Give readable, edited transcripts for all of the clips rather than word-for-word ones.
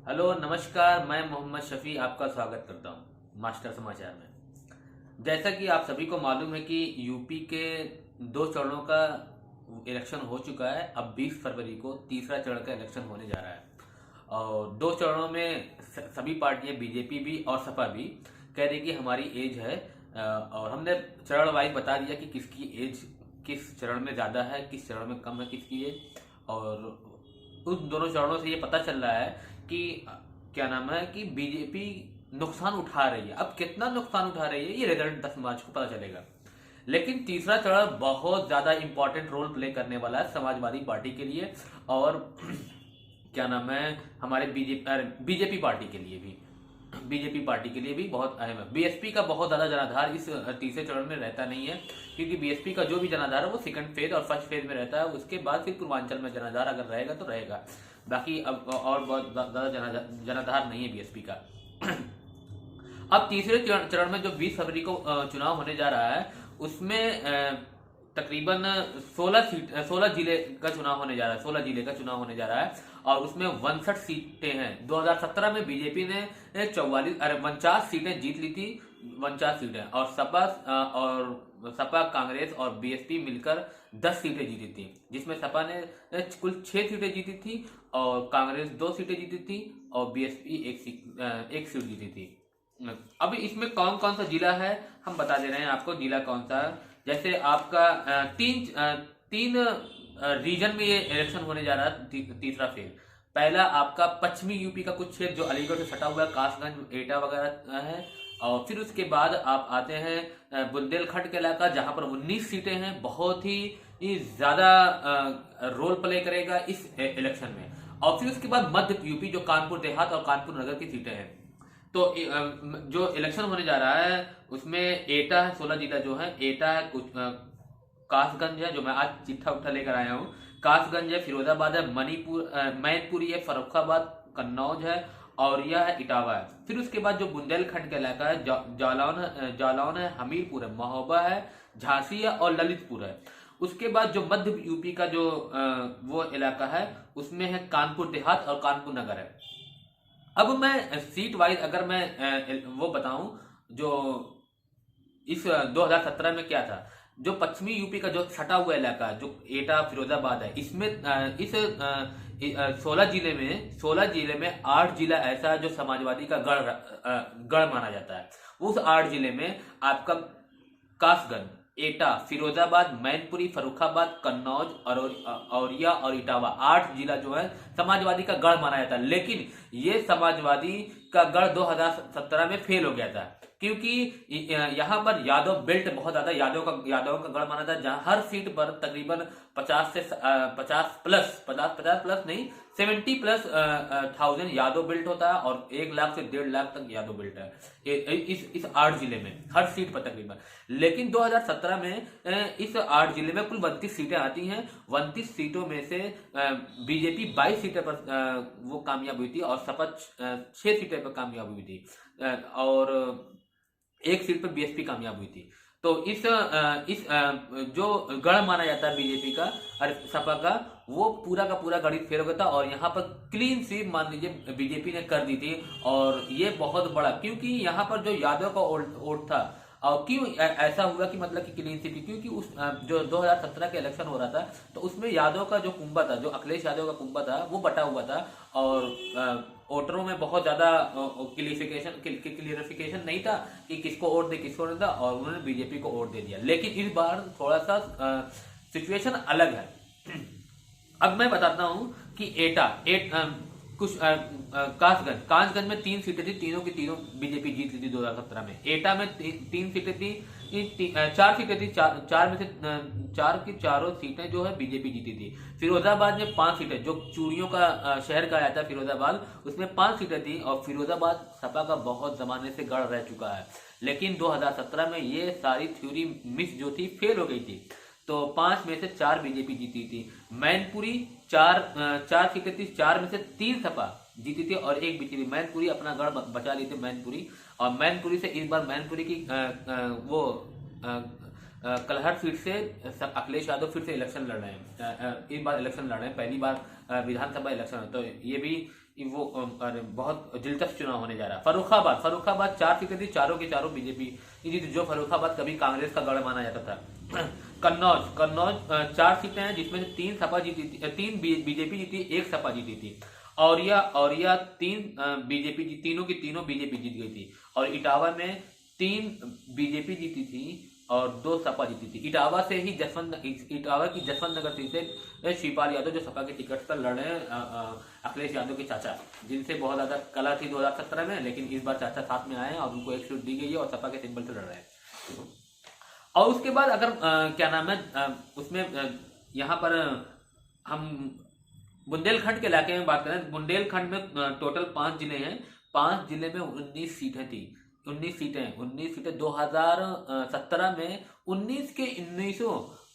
Hello नमस्कार, मैं मोहम्मद शफी आपका स्वागत करता हूं मास्टर समाचार में। जैसा कि आप सभी को मालूम है कि यूपी के 2 चरणों का इलेक्शन हो चुका है। अब 20 फरवरी को तीसरा चरण का इलेक्शन होने जा रहा है और 2 चरणों में सभी पार्टियां, बीजेपी भी और सपा भी कह रही कि हमारी एज है। और हमने चरण वाइज बता दिया कि किसकी एज किस चरण में ज़्यादा है, किस चरण में कम है किसकी एज। और उन दोनों चरणों से ये पता चल रहा है कि क्या नाम है कि बीजेपी नुकसान उठा रही है। अब कितना नुकसान उठा रही है ये रिजल्ट 10 मार्च को पता चलेगा। लेकिन तीसरा चरण बहुत ज्यादा इंपॉर्टेंट रोल प्ले करने वाला है समाजवादी पार्टी के लिए और क्या नाम है हमारे बीजेपी पार्टी के लिए भी। बीजेपी पार्टी के लिए भी बहुत अहम है। बीएसपी का बहुत ज्यादा जनाधार इस तीसरे चरण में रहता नहीं है, क्योंकि बीएसपी का जो भी जनाधार है वो सेकंड फेज और फर्स्ट फेज में रहता है। उसके बाद फिर पूर्वांचल में जनाधार अगर रहेगा तो रहेगा, बाकी अब और बहुत ज्यादा जनाधार नहीं है बीएसपी का। अब तीसरे चरण में जो 20 फरवरी को चुनाव होने जा रहा है उसमें तकरीबन 16 जिले का चुनाव होने जा रहा है। 16 जिले का चुनाव होने जा रहा है और उसमें 62 सीटें हैं। 2017 में बीजेपी ने 49 सीटें जीत ली थी, 49 सीटें। और सपा कांग्रेस और बीएसपी मिलकर 10 सीटें जीती थी, जिसमें सपा ने कुल 6 सीटें जीती थी और कांग्रेस 2 सीटें जीती थी और बीएसपी एक सीट जीती थी। अब इसमें कौन कौन सा जिला है हम बता दे रहे हैं आपको। जिला कौन सा है, जैसे आपका तीन रीजन में ये इलेक्शन होने जा रहा है। तीसरा फेज पहला आपका पश्चिमी यूपी का कुछ क्षेत्र जो अलीगढ़ से सटा हुआ है, कासगंज, एटा वगैरह है। और फिर उसके बाद आप आते हैं बुंदेलखंड का इलाका, जहां पर 19 सीटें हैं। बहुत ही ज्यादा रोल प्ले करेगा इस इलेक्शन में। और फिर उसके बाद मध्य यूपी जो कानपुर देहात और कानपुर नगर की सीटें हैं। तो जो इलेक्शन होने जा रहा है उसमें एटा है, 16 जिला जो है एटा है, कुछ कासगंज है जो मैं आज चिट्ठा उठा लेकर आया हूँ, कासगंज है, फिरोजाबाद है, मैनपुरी है, फर्रुखाबाद, कन्नौज है, औरिया है, इटावा है। फिर उसके बाद जो बुंदेलखंड का इलाका है जालौन है, हमीरपुर है, महोबा है, झांसी है और ललितपुर है। उसके बाद जो मध्य यूपी का जो वो इलाका है उसमें है कानपुर देहात और कानपुर नगर है। अब मैं सीट वाइज अगर मैं वो बताऊं, जो इस 2017 में क्या था, जो पश्चिमी यूपी का जो सटा हुआ इलाका जो एटा फिरोजाबाद है, इसमें इस 16 जिले में 8 जिला ऐसा है जो समाजवादी का गढ़ माना जाता है। उस 8 जिले में आपका कासगंज, एटा, फिरोजाबाद, मैनपुरी, फर्रुखाबाद, कन्नौज, औरिया और इटावा 8 जिला जो है समाजवादी का गढ़ माना जाता है। लेकिन ये समाजवादी का गढ़ 2017 में फेल हो गया था, क्योंकि यहाँ पर यादव बेल्ट बहुत ज्यादा यादव का गढ़ माना था, जहां हर सीट पर तकरीबन 50 प्लस नहीं 70 प्लस थाउजेंड यादव बेल्ट होता है और 1 लाख से 1.5 लाख तक यादव बेल्ट है इस 8 जिले में, हर सीट पर तकरीबन। लेकिन 2017 में इस 8 जिले में कुल 32 सीटें आती हैं। 32 सीटों में से बीजेपी 22 सीटें पर वो कामयाब हुई थी और सपा 6 सीटें पर कामयाब हुई थी और 1 सीट पर बीएसपी कामयाब हुई थी। तो इस जो गढ़ माना जाता है बीजेपी का और सपा का, वो पूरा का पूरा गढ़ फेल हो गया था और यहाँ पर क्लीन स्वीप मान लीजिए बीजेपी ने कर दी थी। और ये बहुत बड़ा, क्योंकि यहाँ पर जो यादव का वोट था, और क्यों ऐसा हुआ कि मतलब कि क्लीन स्वीप, क्योंकि उस जो 2017 का इलेक्शन हो रहा था तो उसमें यादव का जो कुंबा था, जो अखिलेश यादव का कुंबा था, वो बटा हुआ था और वोटरों में बहुत ज्यादा क्लियरिफिकेशन नहीं था कि किसको वोट दे किसको नहीं था, और उन्होंने बीजेपी को वोट दे दिया। लेकिन इस बार थोड़ा सा सिचुएशन अलग है। अब मैं बताता हूं कि कासगंज में 3 सीटें थी, तीनों की तीनों बीजेपी जीत ली थी 2017 में। एटा में 3 सीटें थी, 4 सीटें थी, चार में से 4 की चारों सीटें जो है बीजेपी जीती थी। फिरोजाबाद में 5 सीटें, जो चूड़ियों का शहर कहा जाता है फिरोजाबाद, उसमें 5 सीटें थी और फिरोजाबाद सपा का बहुत जमाने से गढ़ रह चुका है। लेकिन 2017 में ये सारी थ्योरी मिस जो थी फेल हो गई थी, तो 5 में से 4 बीजेपी जीती थी। मैनपुरी 4 सीटें थी, 4 में से 3 सपा जीती थी और 1 बीजेपी। मैनपुरी अपना गढ़ बचा ली थी मैनपुरी, और मैनपुरी से इस बार मैनपुरी की कलहर सीट से अखिलेश यादव फिर से इलेक्शन लड़ रहे हैं, इस बार इलेक्शन लड़ रहे हैं, पहली बार विधानसभा इलेक्शन है। तो ये भी वो बहुत दिलचस्प चुनाव होने जा रहा है। फर्रुखाबाद 4 सीटें थी, चारों की चारों बीजेपी जीती, जो फर्रुखाबाद कभी कांग्रेस का गढ़ माना जाता था। कन्नौज 4 सीटें हैं, जिसमें से 3 सपा जीती थी, 3 बीजेपी जीती, 1 सपा जीती थी। औरिया 3 बीजेपी, तीनों की तीनों बीजेपी जीत गई थी। और इटावा में 3 बीजेपी जीती थी और 2 सपा जीती थी। इटावा की जसवंत नगर सीट से शिवपाल यादव, जो सपा के टिकट पर लड़ रहे हैं, अखिलेश यादव के चाचा, जिनसे बहुत ज्यादा कला थी 2017 में, लेकिन इस बार चाचा साथ में आए हैं और उनको एक सीट दी गई है और सपा के सिंबल से लड़ रहे हैं। और उसके बाद अगर क्या नाम है, उसमें यहाँ पर हम बुंदेलखंड के इलाके में बात करें, बुंदेलखंड में टोटल 5 जिले हैं, 5 जिले में 19 सीटें थी। 19 सीटें 2017 में 19 के 19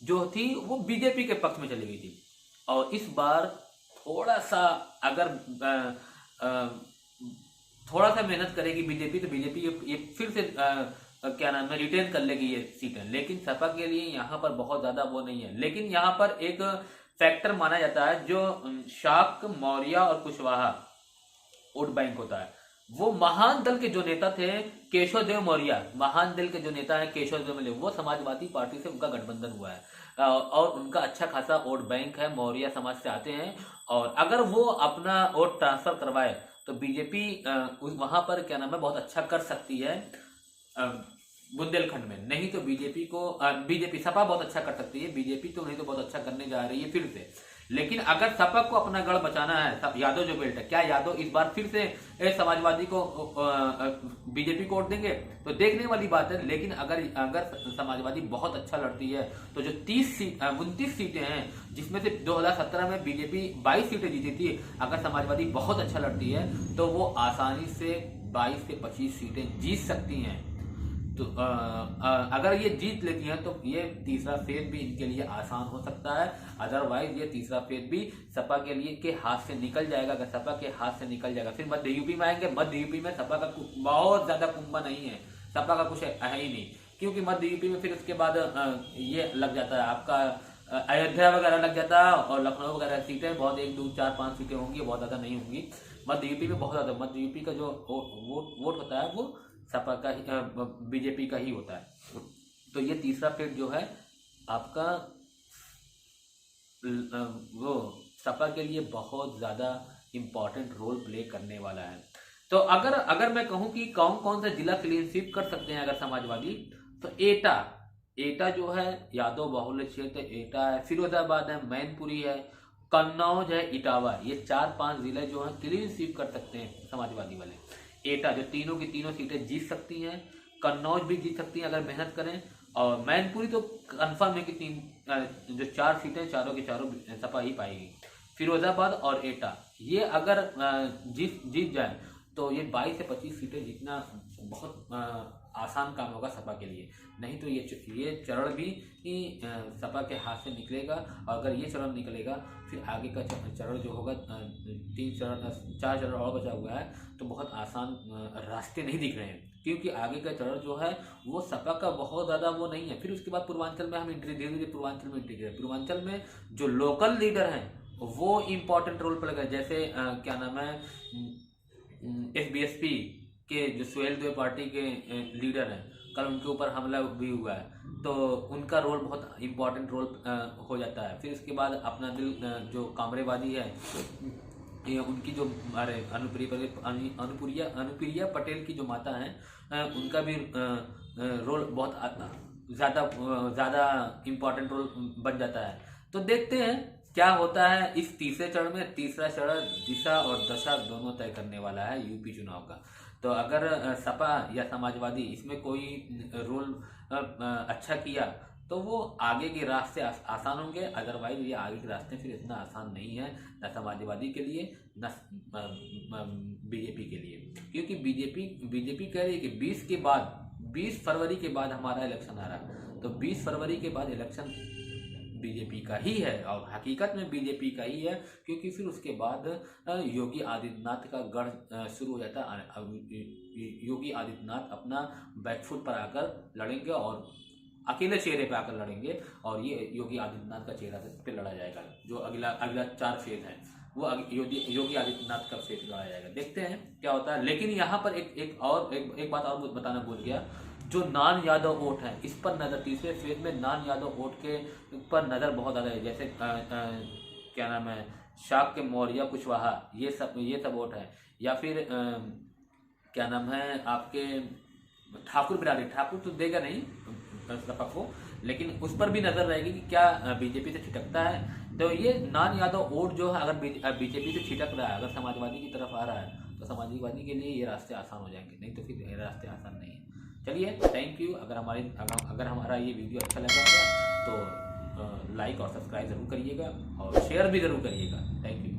जो थी वो बीजेपी के पक्ष में चली गई थी। और इस बार थोड़ा सा अगर थोड़ा सा मेहनत करेगी बीजेपी, तो बीजेपी ये फिर से क्या नाम है, रिटेन कर लेगी ये सीटें। लेकिन सपा के लिए यहाँ पर बहुत ज्यादा वो नहीं है। लेकिन यहाँ पर एक फैक्टर माना जाता है, जो शाक्त, मौर्य और कुशवाहा वोट बैंक होता है। वो महान दल के जो नेता थे केशव देव मौर्य, महान दल के जो नेता है केशव देव मौर्य, वो समाजवादी पार्टी से उनका गठबंधन हुआ है और उनका अच्छा खासा वोट बैंक है, मौर्य समाज से आते हैं। और अगर वो अपना वोट ट्रांसफर करवाए तो बीजेपी वहां पर क्या नाम है बहुत अच्छा कर सकती है बुंदेलखंड में। नहीं तो बीजेपी सपा बहुत अच्छा कर सकती है, बीजेपी तो नहीं तो बहुत अच्छा करने जा रही है फिर से। लेकिन अगर सपा को अपना गढ़ बचाना है, यादव जो बेल्ट है, क्या यादव इस बार फिर से समाजवादी को बीजेपी को वोट देंगे, तो देखने वाली बात है। लेकिन अगर समाजवादी बहुत अच्छा लड़ती है तो जो 29 सीटें हैं, जिसमें से 2017 में बीजेपी 22 सीटें जीती थी, अगर समाजवादी बहुत अच्छा लड़ती है तो वो आसानी से 22 से 25 सीटें जीत सकती हैं। तो अगर ये जीत लेती हैं तो ये तीसरा फेज भी इनके लिए आसान हो सकता है। अदरवाइज ये तीसरा फेज भी सपा के लिए के हाथ से निकल जाएगा। अगर सपा के हाथ से निकल जाएगा, फिर मध्य यूपी में आएंगे। मध्य यूपी में सपा का बहुत ज्यादा कुंभा नहीं है, सपा का कुछ है ही नहीं, क्योंकि मध्य यूपी में फिर उसके बाद ये लग जाता है आपका अयोध्या वगैरह लग जाता है और लखनऊ वगैरह सीटें बहुत 1, 2, 4, 5 सीटें होंगी, बहुत ज्यादा नहीं होंगी। मध्य यूपी में बहुत ज्यादा, मध्य यूपी का जो वोट होता है वो सपा का ही, बीजेपी का ही होता है। तो ये तीसरा फेज जो है आपका वो सपा के लिए बहुत ज्यादा इंपॉर्टेंट रोल प्ले करने वाला है। तो अगर मैं कहूं कि कौन कौन सा जिला क्लीन स्वीप कर सकते हैं अगर समाजवादी, तो एटा जो है यादव बाहुल्य क्षेत्र, एटा है, फिरोजाबाद है, मैनपुरी है, कन्नौज है, इटावा, ये 4-5 जिले जो हैं क्लीन स्वीप कर सकते हैं समाजवादी वाले। एटा जो तीनों की तीनों सीटें जीत सकती हैं, कन्नौज भी जीत सकती हैं अगर मेहनत करें, और मैनपुरी तो कंफर्म है कि जो 4 सीटें चारों की चारों सपा ही पाएगी। फिरोजाबाद और एटा ये अगर जीत जाए तो ये 22 से 25 सीटें जीतना बहुत आसान काम होगा सपा के लिए। नहीं तो ये चरण भी सपा के हाथ से निकलेगा। और अगर ये चरण निकलेगा फिर आगे का चरण जो होगा 4 चरण और बचा हुआ है, तो बहुत आसान रास्ते नहीं दिख रहे हैं, क्योंकि आगे का चरण जो है वो सपा का बहुत ज़्यादा वो नहीं है। फिर उसके बाद पूर्वांचल में हम धीरे धीरे पूर्वांचल में एंट्री करें। पूर्वांचल में जो लोकल लीडर हैं वो इम्पोर्टेंट रोल प्ले करें, जैसे क्या नाम है SBSP के जो सुहेल देव पार्टी के लीडर हैं, कल उनके ऊपर हमला भी हुआ है, तो उनका रोल बहुत इम्पोर्टेंट रोल हो जाता है। फिर उसके बाद अपना दिल जो कामरेवादी है, ये उनकी जो अरे अनुप्रिया पटेल की जो माता हैं, उनका भी रोल बहुत ज़्यादा इम्पोर्टेंट रोल बन जाता है। तो देखते हैं क्या होता है इस तीसरे चरण में। तीसरा चरण दिशा और दशा दोनों तय करने वाला है यूपी चुनाव का। तो अगर सपा या समाजवादी इसमें कोई रोल अच्छा किया तो वो आगे के रास्ते आसान होंगे। अदरवाइज ये आगे के रास्ते फिर इतना आसान नहीं है, न समाजवादी के लिए न बीजेपी के लिए, क्योंकि बीजेपी कह रही है कि 20 फरवरी के बाद हमारा इलेक्शन आ रहा है। तो 20 फरवरी के बाद इलेक्शन बीजेपी का ही है, और हकीकत में बीजेपी का ही है, क्योंकि फिर उसके बाद योगी आदित्यनाथ का गढ़ शुरू हो जाता है। योगी आदित्यनाथ अपना बैकफुट पर आकर लड़ेंगे और अकेले चेहरे पे आकर लड़ेंगे और ये योगी आदित्यनाथ का चेहरा पे लड़ा जाएगा। जो अगला अगला 4 फेज है वो योगी आदित्यनाथ का फेज लड़ा जाएगा। देखते हैं क्या होता है। लेकिन यहाँ पर एक बात और बताना भूल गया, जो नान यादव वोट है इस पर नजर, तीसरे फेज में नान यादव वोट के पर नजर बहुत ज्यादा है। जैसे क्या नाम है, शाक्य मौर्य कुशवाहा, ये सब वोट है। या फिर क्या नाम है आपके ठाकुर बिरादरी, ठाकुर तो देगा नहीं सपा को, लेकिन उस पर भी नजर रहेगी कि क्या बीजेपी से छिटकता है। तो ये नान यादव वोट जो है अगर बीजेपी से छिटक रहा है, अगर समाजवादी की तरफ आ रहा है, तो समाजवादी के लिए ये रास्ते आसान हो जाएंगे, नहीं तो फिर ये रास्ते आसान नहीं है। चलिए, थैंक यू। अगर हमारा ये वीडियो अच्छा लगा होगा तो लाइक और सब्सक्राइब जरूर करिएगा और शेयर भी जरूर करिएगा। Thank you.